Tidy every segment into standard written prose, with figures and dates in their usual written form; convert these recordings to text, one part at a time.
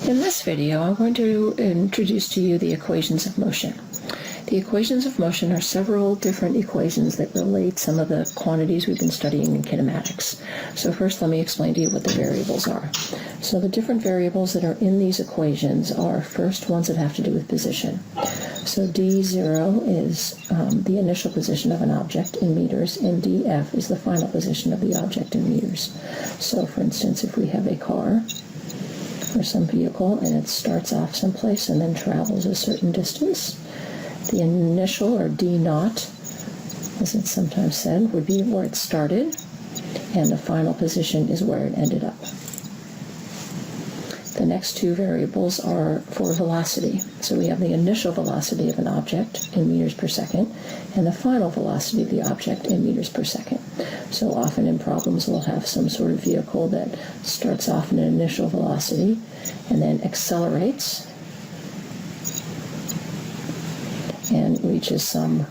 In this video, I'm going to introduce to you the equations of motion. The equations of motion are several different equations that relate some of the quantities we've been studying in kinematics. So first, let me explain to you what the variables are. So the different variables that are in these equations are first ones that have to do with position. So d0 is the initial position of an object in meters, and df is the final position of the object in meters. So for instance, if we have a car or some vehicle and it starts off someplace and then travels a certain distance, the initial, or d naught, as it's sometimes said, would be where it started, and the final position is where it ended up. The next two variables are for velocity. So we have the initial velocity of an object in meters per second, and the final velocity of the object in meters per second. So often in problems we'll have some sort of vehicle that starts off in an initial velocity and then accelerates and reaches some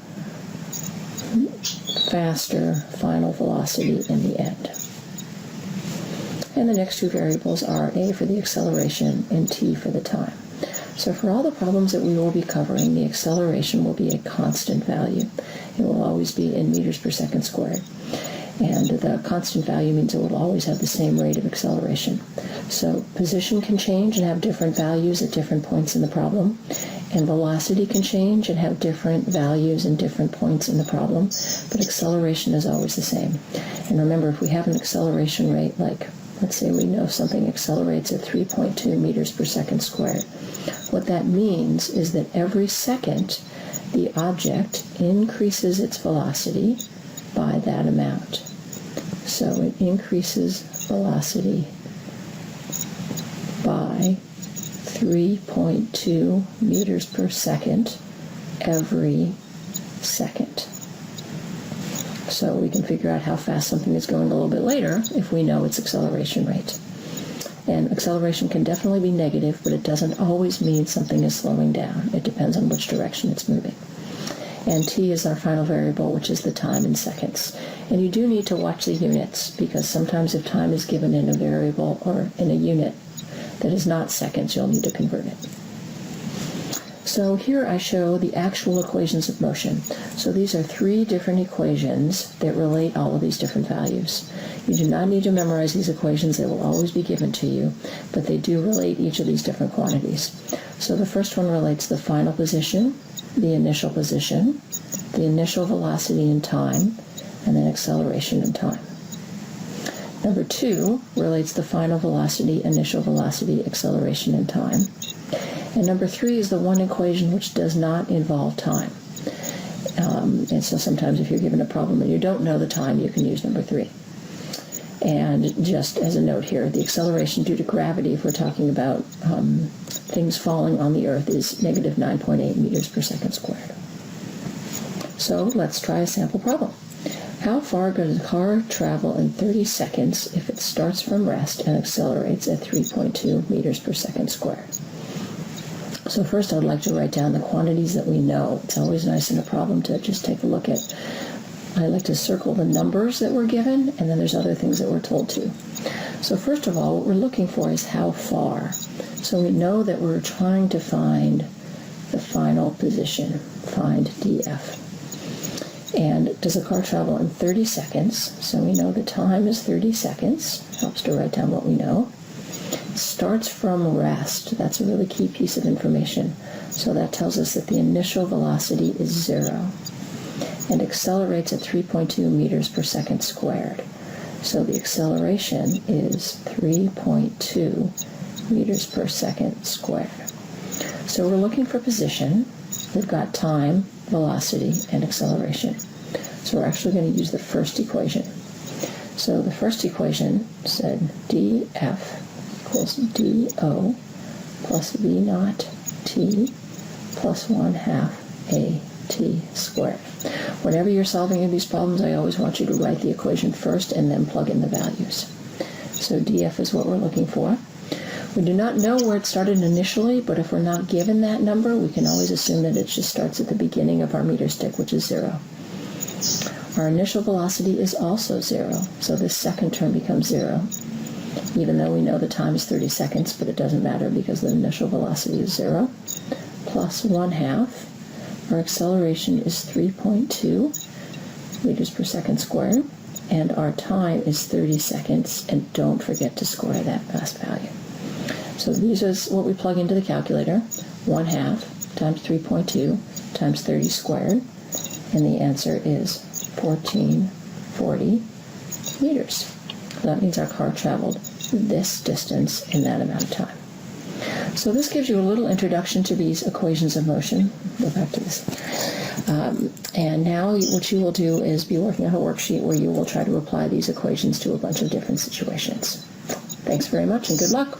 faster final velocity in the end. And the next two variables are a for the acceleration and t for the time. So for all the problems that we will be covering, the acceleration will be a constant value. It will always be in meters per second squared. And the constant value means it will always have the same rate of acceleration. So position can change and have different values at different points in the problem, and velocity can change and have different values in different points in the problem, but acceleration is always the same. And remember, if we have an acceleration rate, like let's say we know something accelerates at 3.2 meters per second squared, what that means is that every second the object increases its velocity by that amount. So it increases velocity by 3.2 meters per second every second. So we can figure out how fast something is going a little bit later if we know its acceleration rate. And acceleration can definitely be negative, but it doesn't always mean something is slowing down. It depends on which direction it's moving. And t is our final variable, which is the time in seconds. And you do need to watch the units, because sometimes if time is given in a variable or in a unit that is not seconds, you'll need to convert it. So here I show the actual equations of motion. So these are three different equations that relate all of these different values. You do not need to memorize these equations. They will always be given to you, but they do relate each of these different quantities. So the first one relates the final position, the initial position, the initial velocity in time, and then acceleration in time. Number two relates the final velocity, initial velocity, acceleration in time. And number three is the one equation which does not involve time. And so sometimes if you're given a problem and you don't know the time, you can use number three. And just as a note here, the acceleration due to gravity, if we're talking about things falling on the Earth, is negative 9.8 meters per second squared. So let's try a sample problem. How far does a car travel in 30 seconds if it starts from rest and accelerates at 3.2 meters per second squared? So first I would like to write down the quantities that we know. It's always nice in a problem to just take a look at. I like to circle the numbers that we're given, and then there's other things that we're told to. So first of all, what we're looking for is how far. So we know that we're trying to find the final position, find df. And does a car travel in 30 seconds? So we know the time is 30 seconds. Helps to write down what we know. Starts from rest. That's a really key piece of information. So that tells us that the initial velocity is 0 and accelerates at 3.2 meters per second squared. So the acceleration is 3.2 meters per second squared. So we're looking for position. We've got time, velocity, and acceleration. So we're actually going to use the first equation. So the first equation said df equals do plus v naught t plus 1/2 at squared. Whenever you're solving these problems, I always want you to write the equation first and then plug in the values. So df is what we're looking for. We do not know where it started initially, but if we're not given that number, we can always assume that it just starts at the beginning of our meter stick, which is 0. Our initial velocity is also 0, so this second term becomes 0. even though we know the time is 30 seconds, but it doesn't matter because the initial velocity is 0, plus 1/2. Our acceleration is 3.2 meters per second squared, and our time is 30 seconds, and don't forget to square that fast value. So these is what we plug into the calculator, 1/2 times 3.2 times 30 squared, and the answer is 1440 meters. So that means our car traveled this distance in that amount of time. So this gives you a little introduction to these equations of motion. Go back to this. And now what you will do is be working on a worksheet where you will try to apply these equations to a bunch of different situations. Thanks very much and good luck.